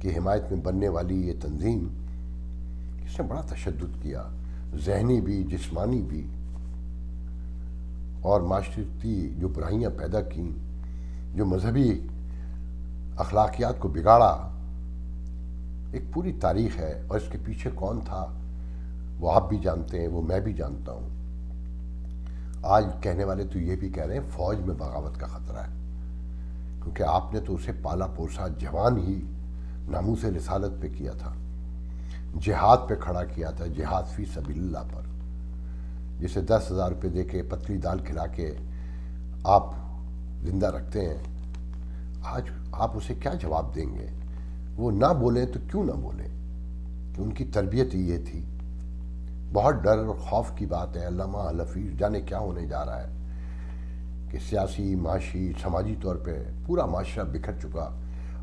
کی حمایت میں بننے والی یہ تنظیم، اس نے بڑا تشدد کیا، ذہنی بھی، جسمانی بھی، اور معاشرتی جو برائیاں پیدا کیں، جو مذہبی اخلاقیات کو بگاڑا، ایک پوری تاریخ ہے. اور اس کے پیچھے کون تھا وہ آپ بھی جانتے ہیں، وہ میں بھی جانتا ہوں. آج کہنے والے تو یہ بھی کہہ رہے ہیں فوج میں بغاوت کا خطرہ ہے، کیونکہ آپ نے تو اسے پالا پوسا جوان ہی ناموس رسالت پہ کیا تھا، جہاد پہ کھڑا کیا تھا، جہاد فی سبیل اللہ پر، جسے 10,000 روپے دے کے پتلی دال کھلا کے آپ زندہ رکھتے ہیں. آج آپ اسے کیا جواب دیں گے؟ وہ نہ بولیں تو کیوں نہ بولیں کہ ان کی تربیت ہی یہ تھی. بہت ڈر اور خوف کی بات ہے. علامہ الحفیظ جانے کیا ہونے جا رہا ہے کہ سیاسی، معاشی، سماجی طور پہ پورا معاشرہ بکھر چکا.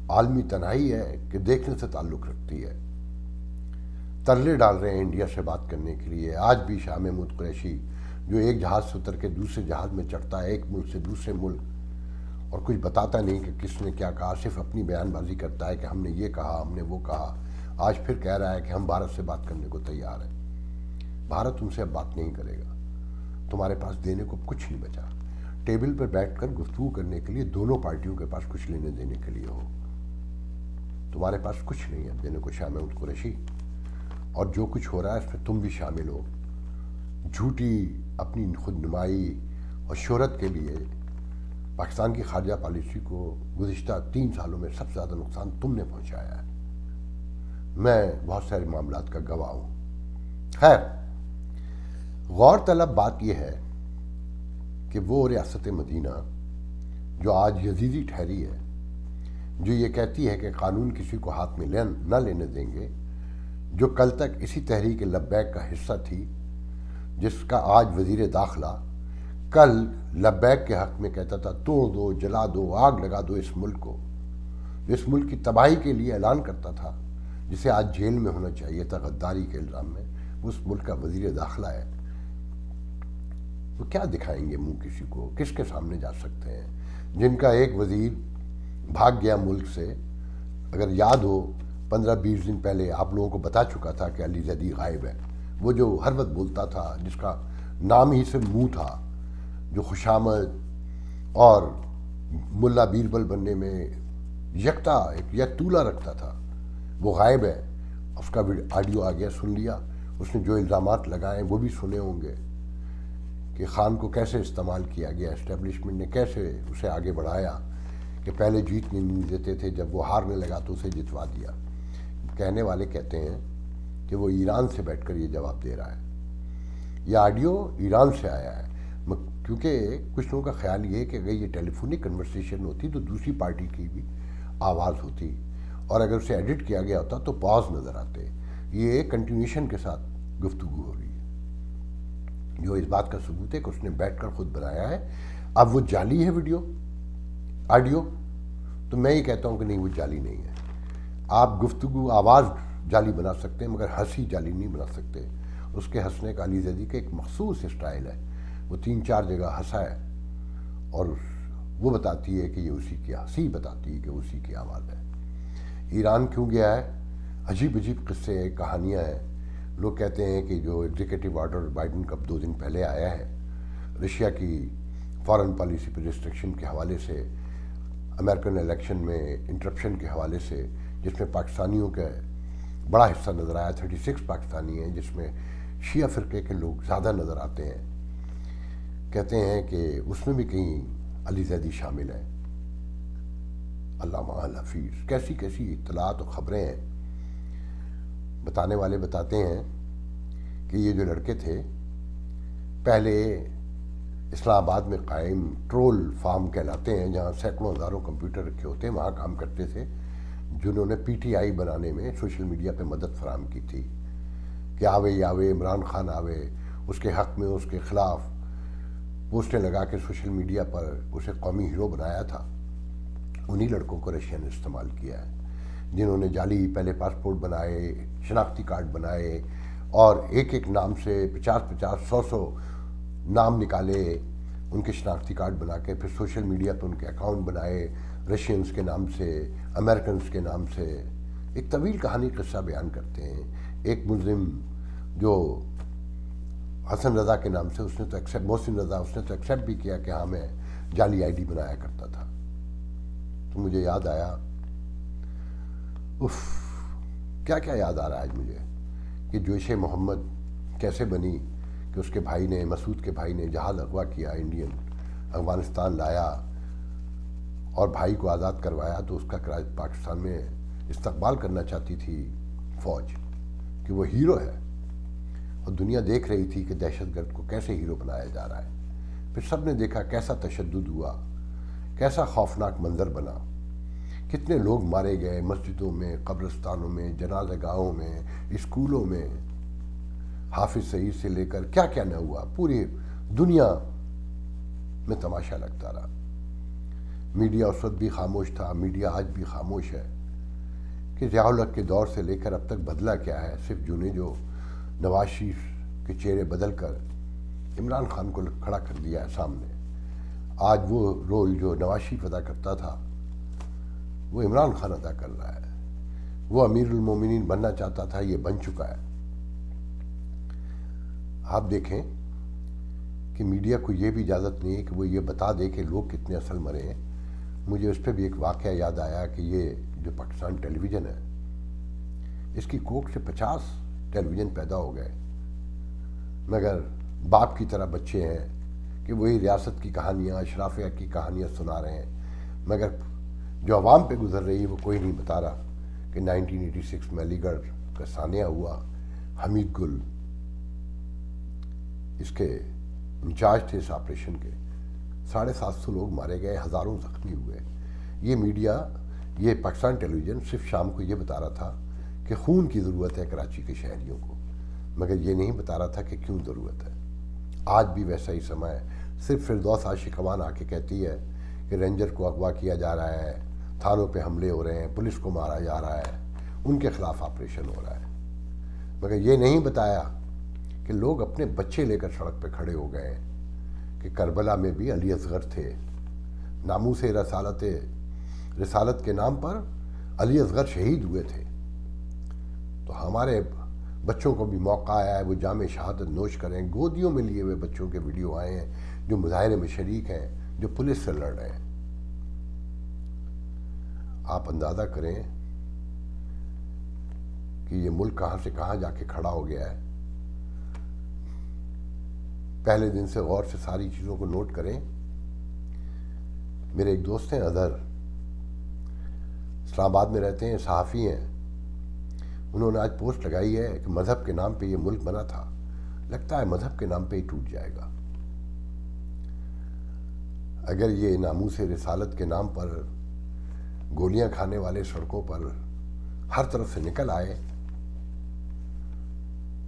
عالمی تنہائی ہے کہ دیکھنے سے تعلق رکھتی ہے. ترلے ڈال رہے ہیں انڈیا سے بات کرنے کے لیے. آج بھی شاہ محمود قریشی جو ایک جہاز سے اتر کے دوسرے جہاز میں چڑھتا ہے، ایک ملک سے دوسرے ملک، اور کچھ بتاتا نہیں کہ کس نے کیا کہا، صرف اپنی بیان بازی کرتا ہے کہ ہم نے یہ کہا، ہم نے وہ کہا. آج پھر کہہ رہا ہے کہ ہم بھارت سے بات کرنے کو تیار ہیں. بھارت تم سے اب بات نہیں کرے گا. تمہارے پاس دینے کو کچھ نہیں بچا. ٹیبل پر بیٹھ کر گفتگو کرنے کے لیے دونوں پارٹیوں کے پاس کچھ لینے دینے کے لیے ہو. تمہارے پاس کچھ نہیں ہے دینے کو شاہ محمود قریشی. اور جو کچھ ہو رہا ہے اس میں تم بھی شامل ہو. جھوٹی اپنی خود نمائی اور شہرت کے لیے پاکستان کی خارجہ پالیسی کو گزشتہ 3 سالوں میں سب سے زیادہ نقصان تم نے پہنچایا ہے. میں بہت سارے معاملات کا گواہ ہوں. خیر، غور طلب بات یہ ہے کہ وہ ریاست مدینہ جو آج یزیدی ٹھہری ہے، جو یہ کہتی ہے کہ قانون کسی کو ہاتھ میں نہ لینے دیں گے، جو کل تک اسی تحریک لبیک کا حصہ تھی، جس کا آج وزیر داخلہ کل لبیک کے حق میں کہتا تھا توڑ دو، جلا دو، آگ لگا دو اس ملک کو، جو اس ملک کی تباہی کے لیے اعلان کرتا تھا، جسے آج جیل میں ہونا چاہیے تھا غداری کے الزام میں، اس ملک کا وزیر داخلہ ہے. وہ کیا دکھائیں گے منہ کسی کو؟ کس کے سامنے جا سکتے ہیں؟ جن کا ایک وزیر بھاگ گیا ملک سے. اگر یاد ہو 15-20 دن پہلے آپ لوگوں کو بتا چکا تھا کہ علی زیدی غائب ہے. وہ جو ہر وقت بولتا تھا، جس کا نام ہی سے منہ تھا، جو خوشامد اور ملا بیربل بننے میں یکتا ایک طولہ رکھتا تھا، وہ غائب ہے. اس کا آڈیو آ گیا، سن لیا. اس نے جو الزامات لگائے وہ بھی سنے ہوں گے کہ خان کو کیسے استعمال کیا گیا، اسٹیبلشمنٹ نے کیسے اسے آگے بڑھایا، کہ پہلے جیتنے نہیں دیتے تھے، جب وہ ہارنے لگا تو اسے جتوا دیا. کہنے والے کہتے ہیں کہ وہ ایران سے بیٹھ کر یہ جواب دے رہا ہے. یہ آڈیو ایران سے آیا ہے، کیونکہ کچھ لوگوں کا خیال یہ ہے کہ اگر یہ ٹیلی فونک کنورسیشن ہوتی تو دوسری پارٹی کی بھی آواز ہوتی، اور اگر اسے ایڈٹ کیا گیا ہوتا تو پاز نظر آتے. یہ کنٹینیوشن کے ساتھ گفتگو ہو رہی ہے، جو اس بات کا ثبوت ہے کہ اس نے بیٹھ کر خود بنایا ہے. اب وہ جعلی ہے آڈیو، تو میں یہ کہتا ہوں کہ نہیں، وہ جعلی نہیں ہے. آپ گفتگو آواز جعلی بنا سکتے ہیں مگر ہنسی جعلی نہیں بنا سکتے. اس کے ہنسنے کا علی زیدی کا ایک مخصوص اسٹائل ہے. وہ 3-4 جگہ ہنسا ہے اور وہ بتاتی ہے کہ یہ اسی کی ہنسی بتاتی ہے کہ اسی کی آواز ہے. ایران کیوں گیا ہے؟ عجیب قصے ہیں، کہانیاں ہیں. لوگ کہتے ہیں کہ جو ایگزیکٹو آرڈر بائیڈن کا 2 دن پہلے آیا ہے رشیا کی فارن پالیسی پہ ریسٹرکشن کے حوالے سے، امریکن الیکشن میں انٹرپشن کے حوالے سے، جس میں پاکستانیوں کا بڑا حصہ نظر آیا. 36 پاکستانی ہیں جس میں شیعہ فرقے کے لوگ زیادہ نظر آتے ہیں. کہتے ہیں کہ اس میں بھی کہیں علی زیدی شامل ہے. علامہ الحفیظ، کیسی اطلاعات و خبریں ہیں. بتانے والے بتاتے ہیں کہ یہ جو لڑکے تھے پہلے اسلام آباد میں قائم ٹرول فارم کہلاتے ہیں، جہاں سینکڑوں ہزاروں کمپیوٹر رکھے ہوتے ہیں، وہاں کام کرتے تھے، جنہوں نے PTI بنانے میں سوشل میڈیا پہ مدد فراہم کی تھی کہ آوے عمران خان آوے، اس کے حق میں، اس کے خلاف پوسٹیں لگا کے سوشل میڈیا پر اسے قومی ہیرو بنایا تھا. انہی لڑکوں کو رشیا نے استعمال کیا ہے، جنہوں نے جعلی پہلے پاسپورٹ بنائے، شناختی کارڈ بنائے، اور ایک نام سے 50-50 100 نام نکالے ان کے شناختی کارڈ بنا کے، پھر سوشل میڈیا پہ ان کے اکاؤنٹ بنائے رشینز کے نام سے، امریکنز کے نام سے. ایک طویل کہانی قصہ بیان کرتے ہیں. ایک ملزم جو حسن رضا کے نام سے، اس نے تو ایکسیپٹ، محسن رضا، اس نے تو ایکسیپٹ بھی کیا کہ ہاں میں جعلی آئی ڈی بنایا کرتا تھا. تو مجھے یاد آیا، کیا کیا یاد آ رہا ہے آج مجھے کہ جیش محمد کیسے بنی، کہ اس کے بھائی نے، مسعود کے بھائی نے جہاز اغوا کیا، انڈین افغانستان لایا اور بھائی کو آزاد کروایا. تو اس کا پاکستان میں استقبال کرنا چاہتی تھی فوج کہ وہ ہیرو ہے، اور دنیا دیکھ رہی تھی کہ دہشت گرد کو کیسے ہیرو بنایا جا رہا ہے. پھر سب نے دیکھا کیسا تشدد ہوا، کیسا خوفناک منظر بنا، کتنے لوگ مارے گئے مسجدوں میں، قبرستانوں میں، جنازہ گاہوں میں، اسکولوں میں. حافظ سعید سے لے کر کیا کیا نہ ہوا، پوری دنیا میں تماشا لگتا رہا. میڈیا اس وقت بھی خاموش تھا، میڈیا آج بھی خاموش ہے کہ ضیاء الحق کے دور سے لے کر اب تک بدلا کیا ہے. صرف جو نواز شریف کے چہرے بدل کر عمران خان کو کھڑا کر دیا ہے سامنے. آج وہ رول جو نواز شریف ادا کرتا تھا وہ عمران خان ادا کر رہا ہے. وہ امیر المومنین بننا چاہتا تھا، یہ بن چکا ہے. آپ دیکھیں کہ میڈیا کو یہ بھی اجازت نہیں ہے کہ وہ یہ بتا دے کہ لوگ کتنے اصل مرے ہیں. مجھے اس پہ بھی ایک واقعہ یاد آیا کہ یہ جو پاکستان ٹیلی ویژن ہے، اس کی کوکھ سے 50 ٹیلی ویژن پیدا ہو گئے، مگر باپ کی طرح بچے ہیں کہ وہی ریاست کی کہانیاں، اشرافیہ کی کہانیاں سنا رہے ہیں، مگر جو عوام پہ گزر رہی ہے وہ کوئی نہیں بتا رہا کہ 1986 میں علی گڑھ کا سانحہ ہوا. حمید گل اس کے انچارج تھے اس آپریشن کے. 750 لوگ مارے گئے، ہزاروں زخمی ہوئے. یہ میڈیا، یہ پاکستان ٹیلی ویژن صرف شام کو یہ بتا رہا تھا کہ خون کی ضرورت ہے کراچی کے شہریوں کو، مگر یہ نہیں بتا رہا تھا کہ کیوں ضرورت ہے. آج بھی ویسا ہی سماں ہے. صرف فردوس عاشق امان آ کے کہتی ہے کہ رینجر کو اغوا کیا جا رہا ہے، تھانوں پہ حملے ہو رہے ہیں، پولیس کو مارا جا رہا ہے، ان کے خلاف آپریشن ہو رہا ہے، مگر یہ نہیں بتایا کہ لوگ اپنے بچے لے کر سڑک پہ کھڑے ہو گئے کہ کربلا میں بھی علی اصغر تھے. ناموس رسالت کے نام پر علی اصغر شہید ہوئے تھے. تو ہمارے بچوں کو بھی موقع آیا ہے وہ جام شہادت نوش کریں. گودیوں میں لیے ہوئے بچوں کے ویڈیو آئے ہیں جو مظاہرے میں شریک ہیں، جو پولیس سے لڑ رہے ہیں. آپ اندازہ کریں کہ یہ ملک کہاں سے کہاں جا کے کھڑا ہو گیا ہے. پہلے دن سے غور سے ساری چیزوں کو نوٹ کریں. میرے ایک دوست ہیں اظہر، اسلام آباد میں رہتے ہیں، صحافی ہیں. انہوں نے آج پوسٹ لگائی ہے کہ مذہب کے نام پہ یہ ملک بنا تھا، لگتا ہے مذہب کے نام پہ ہی ٹوٹ جائے گا. اگر یہ ناموس رسالت کے نام پر گولیاں کھانے والے سڑکوں پر ہر طرف سے نکل آئے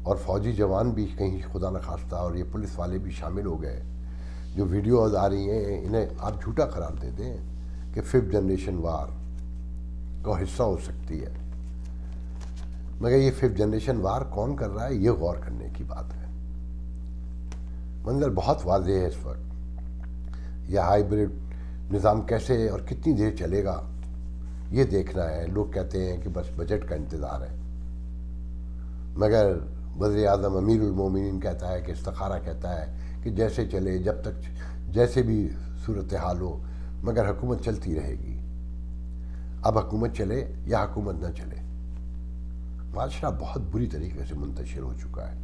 اور فوجی جوان بھی کہیں خدا نخواستہ اور یہ پولیس والے بھی شامل ہو گئے، جو ویڈیوز آ رہی ہیں انہیں آپ جھوٹا قرار دے دیں کہ 5th جنریشن وار کا حصہ ہو سکتی ہے. مگر یہ 5th جنریشن وار کون کر رہا ہے، یہ غور کرنے کی بات ہے. منظر بہت واضح ہے اس وقت. یہ ہائیبرڈ نظام کیسے اور کتنی دیر چلے گا یہ دیکھنا ہے. لوگ کہتے ہیں کہ بس بجٹ کا انتظار ہے، مگر وزیر اعظم امیر المومنین کہتا ہے کہ استخارہ کہتا ہے کہ جیسے چلے، جب تک جیسے بھی صورتحال ہو، مگر حکومت چلتی رہے گی. اب حکومت چلے یا حکومت نہ چلے، معاشرہ بہت بری طریقے سے منتشر ہو چکا ہے.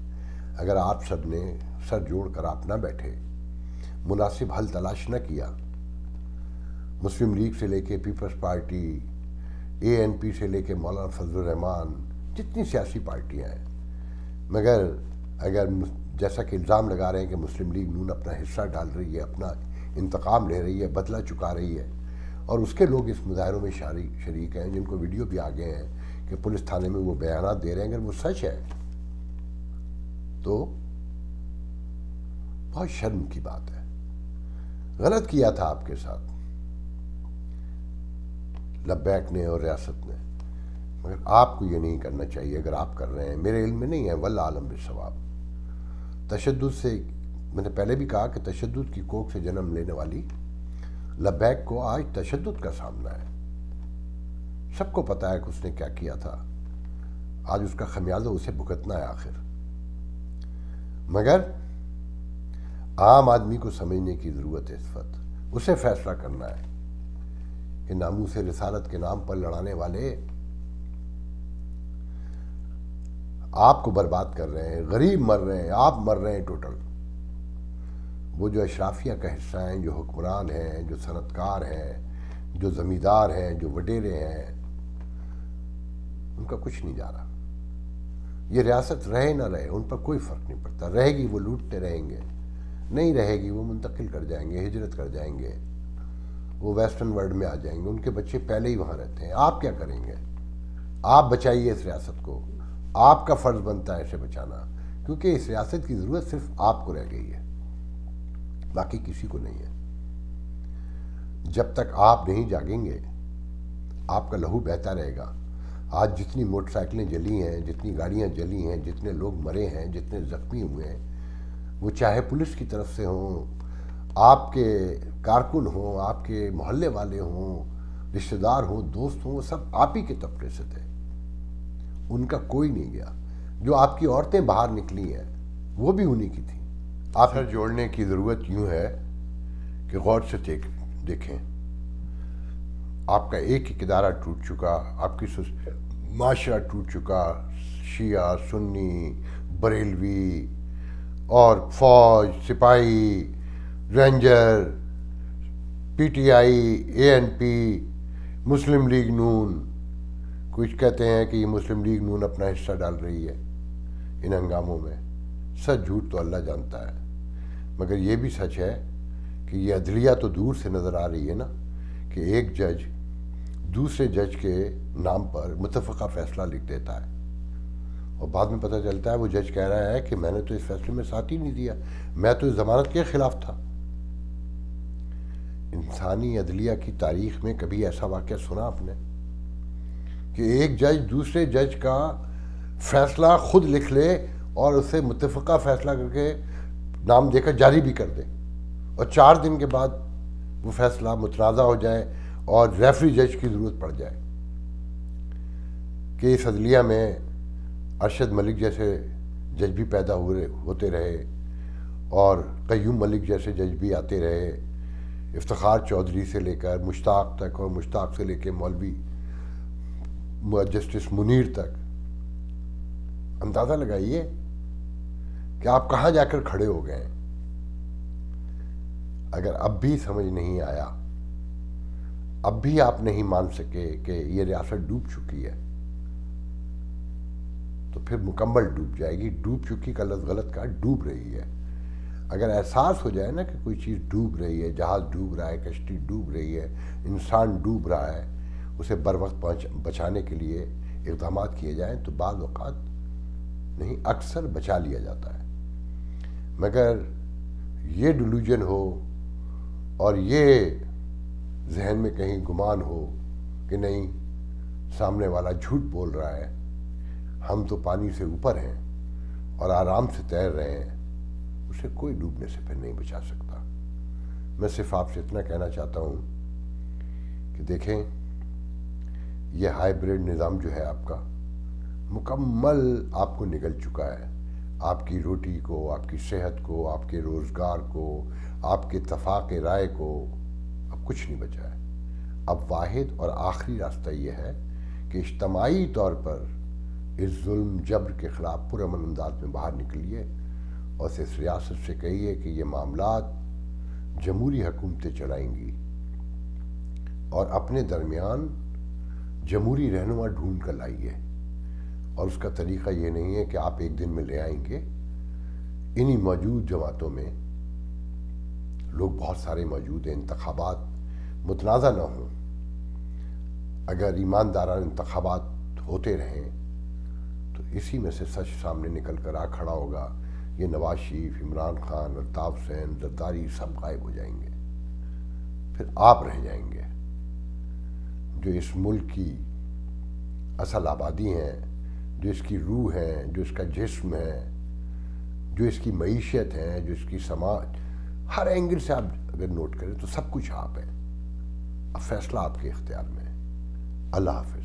اگر آپ سب نے سر جوڑ کر آپ نہ بیٹھے، مناسب حل تلاش نہ کیا، مسلم لیگ سے لے کے پیپلز پارٹی، ANP سے لے کے مولانا فضل الرحمان، جتنی سیاسی پارٹیاں ہیں، مگر اگر جیسا کہ الزام لگا رہے ہیں کہ مسلم لیگ نون اپنا حصہ ڈال رہی ہے، اپنا انتقام لے رہی ہے، بدلہ چکا رہی ہے، اور اس کے لوگ اس مظاہروں میں شریک ہیں، جن کو ویڈیو بھی آ گئے ہیں کہ پولیس تھانے میں وہ بیانات دے رہے ہیں، اگر وہ سچ ہے تو بہت شرم کی بات ہے. غلط کیا تھا آپ کے ساتھ لبیک نے اور ریاست نے، مگر آپ کو یہ نہیں کرنا چاہیے. اگر آپ کر رہے ہیں، میرے علم میں نہیں ہے، واللہ عالم بالصواب. تشدد سے، میں نے پہلے بھی کہا کہ تشدد کی کوکھ سے جنم لینے والی لبیک کو آج تشدد کا سامنا ہے. سب کو پتہ ہے کہ اس نے کیا کیا تھا. آج اس کا خمیازہ اسے بھگتنا ہے آخر. مگر عام آدمی کو سمجھنے کی ضرورت ہے اس وقت. اسے فیصلہ کرنا ہے کہ ناموس رسالت کے نام پر لڑانے والے آپ کو برباد کر رہے ہیں. غریب مر رہے ہیں, آپ مر رہے ہیں ٹوٹل. وہ جو اشرافیہ کا حصہ ہیں, جو حکمران ہیں, جو صنعتکار ہیں, جو زمیندار ہیں, جو وڈیرے ہیں, ان کا کچھ نہیں جا رہا. یہ ریاست رہے نہ رہے ان پر کوئی فرق نہیں پڑتا. رہے گی وہ لوٹتے رہیں گے, نہیں رہے گی وہ منتقل کر جائیں گے, ہجرت کر جائیں گے, وہ ویسٹرن ورلڈ میں آ جائیں گے. ان کے بچے پہلے ہی وہاں رہتے ہیں. آپ کیا کریں گے؟ آپ بچائیے اس ریاست کو. آپ کا فرض بنتا ہے اسے بچانا, کیونکہ اس ریاست کی ضرورت صرف آپ کو رہ گئی ہے, باقی کسی کو نہیں ہے. جب تک آپ نہیں جاگیں گے آپ کا لہو بہتا رہے گا. آج جتنی موٹر سائیکلیں جلی ہیں, جتنی گاڑیاں جلی ہیں, جتنے لوگ مرے ہیں, جتنے زخمی ہوئے ہیں, وہ چاہے پولیس کی طرف سے ہوں, آپ کے کارکن ہوں, آپ کے محلے والے ہوں, رشتہ دار ہوں, دوست ہوں, وہ سب آپ ہی کے طبقے سے تھے. ان کا کوئی نہیں گیا. جو آپ کی عورتیں باہر نکلی ہیں وہ بھی انہی کی تھیں. آپ سر جوڑنے کی ضرورت یوں ہے کہ غور سے دیکھیں. آپ کا ایک ایک ادارہ ٹوٹ چکا, آپ کی معاشرہ ٹوٹ چکا. شیعہ, سنی, بریلوی اور فوج, سپاہی, ranger, P T I, A N P, Muslim League Noon. کچھ کہتے ہیں کہ یہ مسلم لیگ نون اپنا حصہ ڈال رہی ہے ان ہنگاموں میں. سچ جھوٹ تو اللہ جانتا ہے. مگر یہ بھی سچ ہے کہ یہ عدلیہ تو دور سے نظر آ رہی ہے نا, کہ ایک جج دوسرے جج کے نام پر متفقہ فیصلہ لکھ دیتا ہے اور بعد میں پتہ چلتا ہے وہ جج کہہ رہا ہے کہ میں نے تو اس فیصلے میں ساتھ ہی نہیں دیا, میں تو اس ضمانت کے خلاف تھا. انسانی عدلیہ کی تاریخ میں کبھی ایسا واقعہ سنا آپ نے کہ ایک جج دوسرے جج کا فیصلہ خود لکھ لے اور اسے متفقہ فیصلہ کر کے نام دے کر جاری بھی کر دے, اور 4 دن کے بعد وہ فیصلہ متنازع ہو جائے اور ریفری جج کی ضرورت پڑ جائے؟ کہ اس عدلیہ میں ارشد ملک جیسے جج بھی پیدا ہوتے رہے اور قیوم ملک جیسے جج بھی آتے رہے, افتخار چودھری سے لے کر مشتاق تک, اور مشتاق سے لے کے مولوی جسٹس منیر تک. اندازہ لگائیے کہ آپ کہاں جا کر کھڑے ہو گئے. اگر اب بھی سمجھ نہیں آیا, اب بھی آپ نہیں مان سکے کہ یہ ریاست ڈوب چکی ہے, تو پھر مکمل ڈوب جائے گی. ڈوب چکی کا لفظ غلط کہا, ڈوب رہی ہے. اگر احساس ہو جائے نا کہ کوئی چیز ڈوب رہی ہے, جہاز ڈوب رہا ہے, کشتی ڈوب رہی ہے, انسان ڈوب رہا ہے, اسے بر وقت بچانے کے لیے اقدامات کیے جائیں تو بعض اوقات نہیں اکثر بچا لیا جاتا ہے. مگر یہ ڈیلوژن ہو اور یہ ذہن میں کہیں گمان ہو کہ نہیں سامنے والا جھوٹ بول رہا ہے, ہم تو پانی سے اوپر ہیں اور آرام سے تیر رہے ہیں, اسے کوئی ڈوبنے سے پھر نہیں بچا سکتا. میں صرف آپ سے اتنا کہنا چاہتا ہوں کہ دیکھیں یہ ہائیبریڈ نظام جو ہے آپ کا مکمل آپ کو نگل چکا ہے. آپ کی روٹی کو, آپ کی صحت کو, آپ کے روزگار کو, آپ کے اتفاق رائے کو اب کچھ نہیں بچا ہے. اب واحد اور آخری راستہ یہ ہے کہ اجتماعی طور پر اس ظلم جبر کے خلاف پرامن انداز میں باہر نکلیے اور اس ریاست سے کہیے کہ یہ معاملات جمہوری حکومتیں چلائیں گی اور اپنے درمیان جمہوری رہنما ڈھونڈ کر لائیے. اور اس کا طریقہ یہ نہیں ہے کہ آپ ایک دن میں لے آئیں گے. انہی موجود جماعتوں میں لوگ بہت سارے موجود ہیں, انتخابات متنازع نہ ہوں. اگر ایماندارانہ انتخابات ہوتے رہیں تو اسی میں سے سچ سامنے نکل کر آ کھڑا ہوگا. یہ نواز شریف, عمران خان, الطاف حسین, زرداری سب غائب ہو جائیں گے. پھر آپ رہ جائیں گے جو اس ملک کی اصل آبادی ہیں, جو اس کی روح ہیں, جو اس کا جسم ہے, جو اس کی معیشت ہے, جو اس کی سماج, ہر اینگل سے آپ اگر نوٹ کریں تو سب کچھ آپ ہے. اب فیصلہ آپ کے اختیار میں ہے. اللہ حافظ.